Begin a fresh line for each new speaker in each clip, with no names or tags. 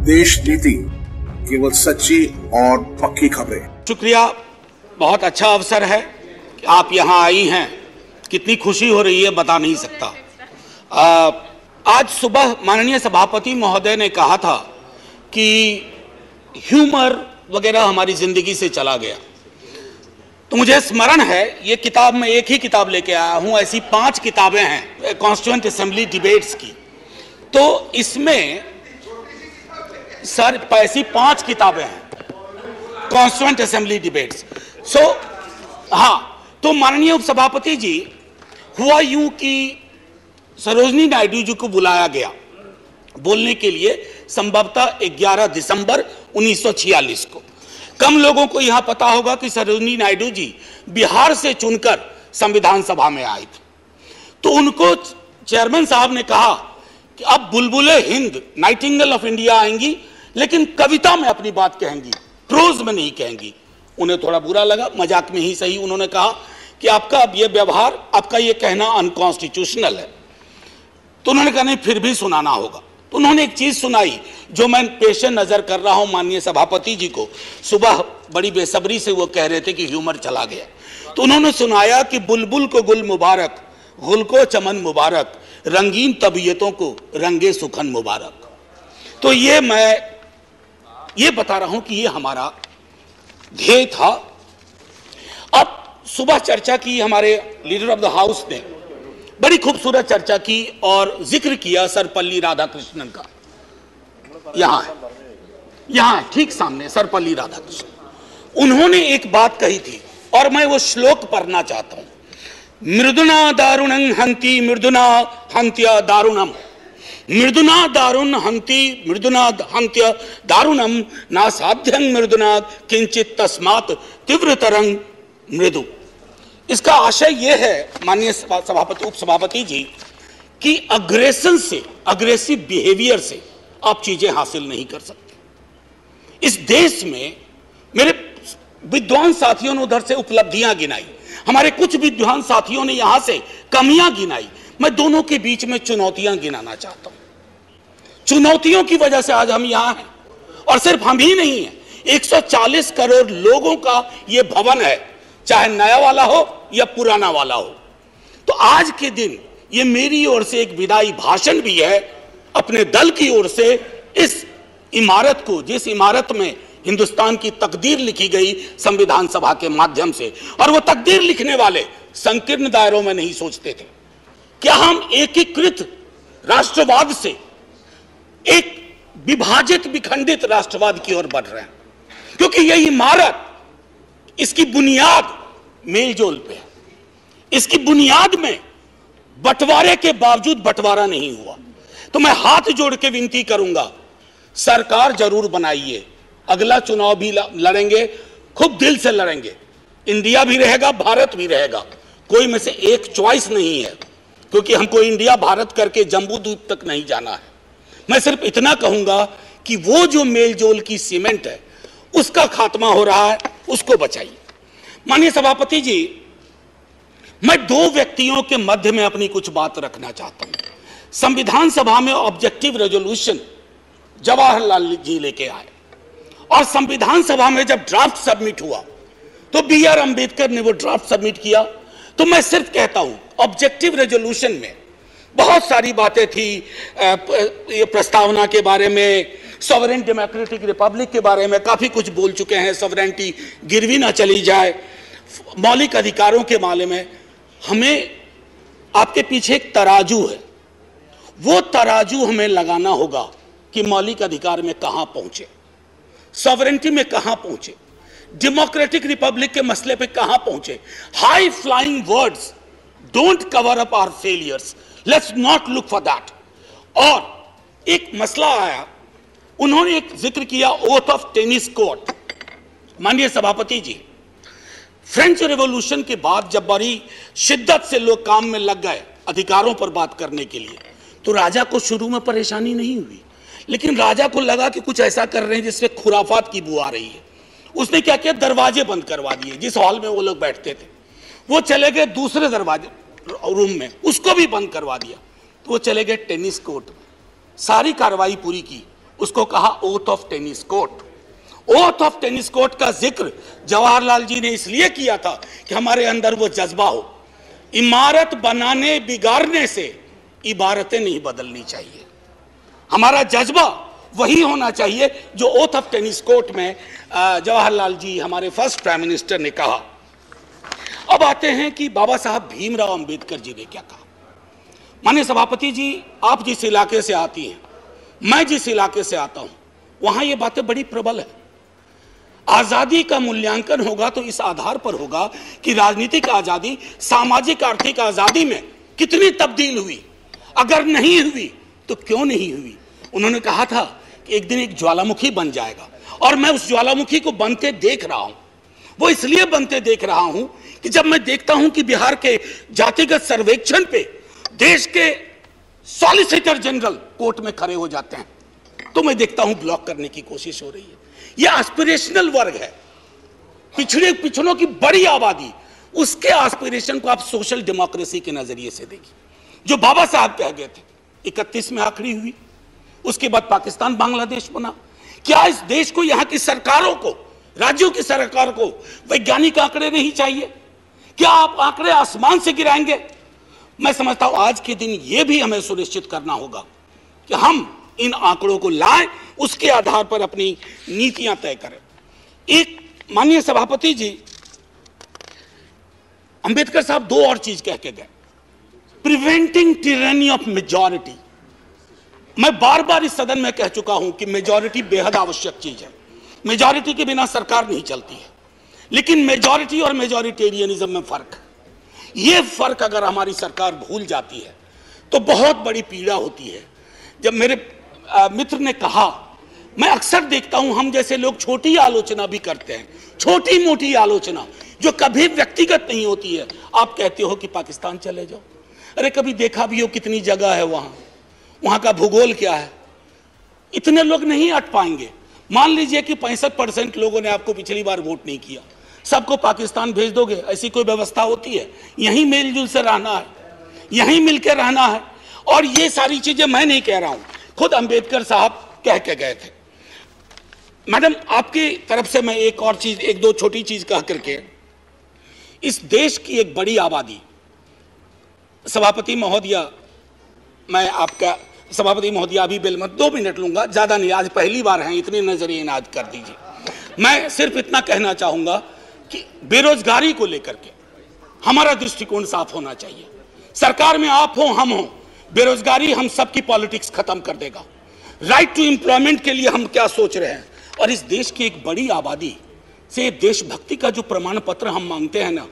देश नीति, केवल सच्ची और पक्की खबरें।
शुक्रिया, बहुत अच्छा अवसर है कि आप यहाँ आई हैं। कितनी खुशी हो रही है बता नहीं सकता। आज सुबह माननीय सभापति महोदय ने कहा था कि ह्यूमर वगैरह हमारी जिंदगी से चला गया, तो मुझे स्मरण है ये किताब में एक ही किताब लेके आया हूँ, ऐसी 5 किताबें हैं कॉन्स्टिट्यूएंट असेंबली डिबेट्स की। तो इसमें सर ऐसी 5 किताबें हैं कॉन्स्टिट्यूएंट असेंबली डिबेट्स। हाँ, तो माननीय उपसभापति जी, हुआ यूं कि सरोजनी नायडू जी को बुलाया गया बोलने के लिए संभवतः 11 दिसंबर 1946 को। कम लोगों को यहां पता होगा कि सरोजनी नायडू जी बिहार से चुनकर संविधान सभा में आए थे। तो उनको चेयरमैन साहब ने कहा कि अब बुलबुले हिंद, नाइटिंगेल ऑफ इंडिया आएंगी, लेकिन कविता में अपनी बात कहेंगी, प्रोज में नहीं कहेंगी। उन्हें थोड़ा बुरा लगा, मजाक में ही सही। उन्होंने कहा कि आपका अब ये व्यवहार, आपका ये कहना अनकॉन्स्टिट्यूशनल है। तो उन्होंने कहा नहीं, फिर भी सुनाना होगा। तो उन्होंने एक चीज सुनाई जो मैं पेश नजर कर रहा हूं माननीय सभापति जी को। सुबह बड़ी बेसब्री से वो कह रहे थे कि ह्यूमर चला गया, तो उन्होंने सुनाया कि बुलबुल को गुल मुबारक, गुल को चमन मुबारक, रंगीन तबीयतों को रंगे सुखन मुबारक। तो ये मैं ये बता रहा हूं कि ये हमारा ध्येय था। अब सुबह चर्चा की, हमारे लीडर ऑफ द हाउस ने बड़ी खूबसूरत चर्चा की और जिक्र किया सर्वपल्ली राधाकृष्णन का। यहां है ठीक सामने सर्वपल्ली राधाकृष्णन। उन्होंने एक बात कही थी और मैं वो श्लोक पढ़ना चाहता हूं। मृदुना दारुणं हंति मृदुना हंत्य दारुणम, मृदुना दारुण हंति मृदुना हंत्य दारुणम, ना साध्यं मृदुना किंचित तस्मात् तीव्रतरं मृदु। इसका आशय यह है माननीय सभापति उपसभापति जी कि अग्रेशन से, अग्रेसिव बिहेवियर से आप चीजें हासिल नहीं कर सकते। इस देश में मेरे विद्वान साथियों ने उधर से उपलब्धियां गिनाई, हमारे कुछ विद्वान साथियों ने यहां से कमियां गिनाई। मैं दोनों के बीच में चुनौतियां गिनाना चाहता हूं। चुनौतियों की वजह से आज हम यहां हैं, और सिर्फ हम ही नहीं हैं, 140 करोड़ लोगों का यह भवन है, चाहे नया वाला हो या पुराना वाला हो। तो आज के दिन ये मेरी ओर से एक विदाई भाषण भी है, अपने दल की ओर से इस इमारत को, जिस इमारत में हिंदुस्तान की तकदीर लिखी गई संविधान सभा के माध्यम से, और वो तकदीर लिखने वाले संकीर्ण दायरों में नहीं सोचते थे। क्या हम एकीकृत राष्ट्रवाद से एक विभाजित विखंडित राष्ट्रवाद की ओर बढ़ रहे हैं? क्योंकि यह इमारत, इसकी बुनियाद मेलजोल पे है। इसकी बुनियाद में बंटवारे के बावजूद बंटवारा नहीं हुआ। तो मैं हाथ जोड़ के विनती करूंगा, सरकार जरूर बनाइए, अगला चुनाव भी लड़ेंगे, खूब दिल से लड़ेंगे। इंडिया भी रहेगा, भारत भी रहेगा, कोई में से एक चॉइस नहीं है, क्योंकि हमको इंडिया भारत करके जम्बू द्वीप तक नहीं जाना है। मैं सिर्फ इतना कहूंगा कि वो जो मेलजोल की सीमेंट है उसका खात्मा हो रहा है, उसको बचाइए। माननीय सभापति जी, मैं 2 व्यक्तियों के मध्य में अपनी कुछ बात रखना चाहता हूं। संविधान सभा में ऑब्जेक्टिव रेजोल्यूशन जवाहरलाल जी लेके आए, और संविधान सभा में जब ड्राफ्ट सबमिट हुआ तो बी.आर. अंबेडकर ने वो ड्राफ्ट सबमिट किया। तो मैं सिर्फ कहता हूं, ऑब्जेक्टिव रेजोल्यूशन में बहुत सारी बातें थी, ये प्रस्तावना के बारे में, सॉवरेन डेमोक्रेटिक रिपब्लिक के बारे में काफी कुछ बोल चुके हैं, सॉवरेनिटी गिरवी ना चली जाए, मौलिक अधिकारों के बारे में। हमें आपके पीछे एक तराजू है, वो तराजू हमें लगाना होगा कि मौलिक अधिकार में कहां पहुंचे, सॉवरेनिटी में कहां पहुंचे, डेमोक्रेटिक रिपब्लिक के मसले पे कहां पहुंचे। High flying words don't cover up our failures, let's not look for that. और एक मसला आया, उन्होंने एक जिक्र किया ओथ ऑफ टेनिस कोर्ट। माननीय सभापति जी, फ्रेंच रेवोल्यूशन के बाद जब बड़ी शिद्दत से लोग काम में लग गए अधिकारों पर बात करने के लिए, तो राजा को शुरू में परेशानी नहीं हुई, लेकिन राजा को लगा कि कुछ ऐसा कर रहे हैं जिससे खुराफात की बू आ रही है। उसने क्या किया, दरवाजे बंद करवा दिए। जिस हॉल में वो लोग बैठते थे वो चले गए दूसरे दरवाजे रूम में, उसको भी बंद करवा दिया। तो वो चले गए टेनिस कोर्ट में, सारी कार्रवाई पूरी की, उसको कहा oath of tennis court. Oath of tennis court का जिक्र जवाहरलाल जी ने इसलिए किया था कि हमारे अंदर वो जज्बा हो, इमारत बनाने बिगाड़ने से इबारतें नहीं बदलनी चाहिए। हमारा जज्बा वही होना चाहिए जो ओथ ऑफ टेनिस कोर्ट में जवाहरलाल जी हमारे फर्स्ट प्राइम मिनिस्टर ने कहा। अब आते हैं कि बाबा साहब भीमराव अंबेडकर जी ने क्या कहा। माननीय सभापति जी, आप जिस इलाके से आती हैं, मैं जिस इलाके से आता हूं, वहां ये बातें बड़ी प्रबल है। आजादी का मूल्यांकन होगा तो इस आधार पर होगा कि राजनीतिक आजादी, सामाजिक आर्थिक आजादी में कितनी तब्दील हुई, अगर नहीं हुई तो क्यों नहीं हुई। उन्होंने कहा था कि एक दिन एक ज्वालामुखी बन जाएगा, और मैं उस ज्वालामुखी को बनते देख रहा हूं। वो इसलिए बनते देख रहा हूं कि जब मैं देखता हूं कि बिहार के जातिगत सर्वेक्षण पे देश के सॉलिसिटर जनरल कोर्ट में खड़े हो जाते हैं, तो मैं देखता हूं ब्लॉक करने की कोशिश हो रही है। यह एस्पिरेशनल वर्ग है, पिछड़ों की बड़ी आबादी, उसके एस्पिरेशन को आप सोशल डेमोक्रेसी के नजरिए से देखिए। जो बाबा साहब कह गए थे 31 में आखिरी हुई, उसके बाद पाकिस्तान बांग्लादेश बना। क्या इस देश को, यहां की सरकारों को, राज्यों की सरकार को वैज्ञानिक आंकड़े नहीं चाहिए? क्या आप आंकड़े आसमान से गिराएंगे? मैं समझता हूं आज के दिन यह भी हमें सुनिश्चित करना होगा कि हम इन आंकड़ों को लाएं, उसके आधार पर अपनी नीतियां तय करें। एक माननीय सभापति जी, अंबेडकर साहब दो और चीज कह के गए, प्रिवेंटिंग टिरनी ऑफ मेजॉरिटी। मैं बार बार इस सदन में कह चुका हूं कि मेजॉरिटी बेहद आवश्यक चीज है। मेजॉरिटी के बिना सरकार नहीं चलती है, लेकिन मेजॉरिटी और मेजॉरिटेरियनिज्म में फर्क है। यह फर्क अगर हमारी सरकार भूल जाती है तो बहुत बड़ी पीड़ा होती है। जब मेरे मित्र ने कहा, मैं अक्सर देखता हूं हम जैसे लोग छोटी आलोचना भी करते हैं, छोटी मोटी आलोचना जो कभी व्यक्तिगत नहीं होती है। आप कहते हो कि पाकिस्तान चले जाओ, अरे कभी देखा भी हो कितनी जगह है वहां का भूगोल क्या है, इतने लोग नहीं अट पाएंगे। मान लीजिए कि 65% लोगों ने आपको पिछली बार वोट नहीं किया, सबको पाकिस्तान भेज दोगे? ऐसी कोई व्यवस्था होती है? यहीं मेलजुल से रहना है, यहीं मिलकर रहना है। और ये सारी चीजें मैं नहीं कह रहा हूं, खुद अंबेडकर साहब कह के गए थे। मैडम, आपकी तरफ से मैं एक और चीज, एक दो छोटी चीज कह करके, इस देश की एक बड़ी आबादी, सभापति महोदया, मैं आपका सभापति महोदया अभी बिल मत 2 मिनट लूंगा, ज्यादा नहीं, आज पहली बार हैं, इतने नजरिए इनाद कर दीजिए। मैं सिर्फ इतना कहना चाहूंगा कि बेरोजगारी को लेकर के हमारा दृष्टिकोण साफ होना चाहिए। सरकार में आप हो, हम हो, बेरोजगारी हम सबकी पॉलिटिक्स खत्म कर देगा। राइट टू एम्प्लॉयमेंट के लिए हम क्या सोच रहे हैं, और इस देश की एक बड़ी आबादी से देशभक्ति का जो प्रमाण पत्र हम मांगते हैं ना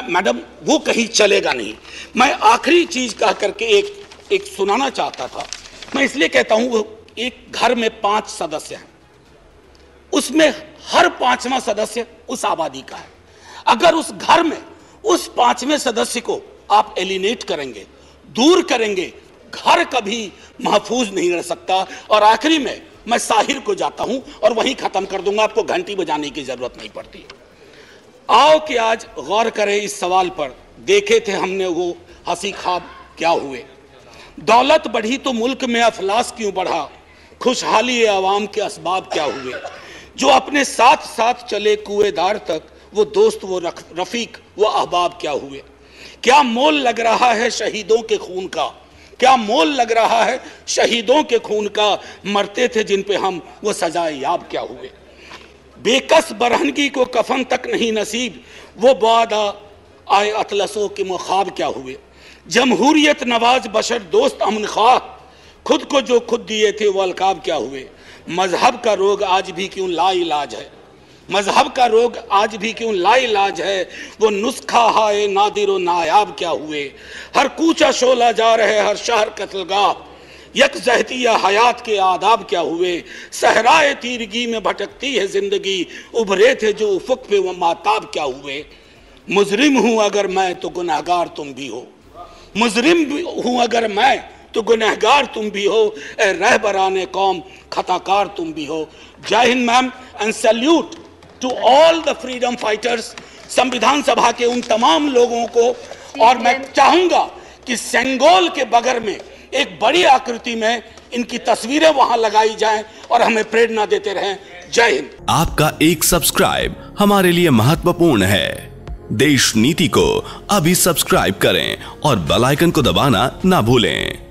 मैडम, वो कहीं चलेगा नहीं। मैं आखिरी चीज कह करके एक सुनाना चाहता था। मैं इसलिए कहता हूं, वो एक घर में 5 सदस्य हैं, उसमें हर 5वां सदस्य उस आबादी का है। अगर उस घर में उस 5वें सदस्य को आप एलिनेट करेंगे, दूर करेंगे, घर कभी महफूज नहीं रह सकता। और आखिरी में मैं साहिर को जाता हूं और वहीं खत्म कर दूंगा, आपको घंटी बजाने की जरूरत नहीं पड़ती। आओ कि आज गौर करें इस सवाल पर, देखे थे हमने वो हंसी ख्वाब क्या हुए। दौलत बढ़ी तो मुल्क में अफलास क्यों बढ़ा, खुशहाली आवाम के असबाब क्या हुए। जो अपने साथ साथ चले कुएदार तक, वो दोस्त वो रफीक वो अहबाब क्या हुए। क्या मोल लग रहा है शहीदों के खून का, क्या मोल लग रहा है शहीदों के खून का, मरते थे जिन पे हम वो सजाए याब क्या हुए। बेकस बरहनगी को कफन तक नहीं नसीब, वो बादा आए अतलसों के मुखाब क्या हुए। जमहूरियत नवाज बशर दोस्त अमन ख्वाह, खुद को जो खुद दिए थे वो अलकाब क्या हुए। मजहब का रोग आज भी क्यों लाइलाज है, मजहब का रोग आज भी क्यों लाइलाज है। वो नुस्खा हाय नादिर नायाब क्या हुए। हर कूचा शोला जा रहे हर शहर कत्लगाह, यकजहतिया हयात के आदाब क्या हुए। सहराए तीरगी में भटकती है जिंदगी, उभरे थे जो उफक पे वो माताब क्या हुए। मुजरिम हूं अगर मैं तो गुनहगार तुम भी हो, मुजरिम हूं अगर मैं तो गुनहगार तुम भी हो। ए रहबराने कौम खताकार तुम भी हो। जय हिंद ma'am, and salute to all the freedom fighters, संविधान सभा के उन तमाम लोगों को। और मैं चाहूंगा कि सेंगोल के बगल में एक बड़ी आकृति में इनकी तस्वीरें वहां लगाई जाएं और हमें प्रेरणा देते रहें। जय हिंद।
आपका एक सब्सक्राइब हमारे लिए महत्वपूर्ण है। देश नीति को अभी सब्सक्राइब करें और बेल आइकन को दबाना ना भूलें।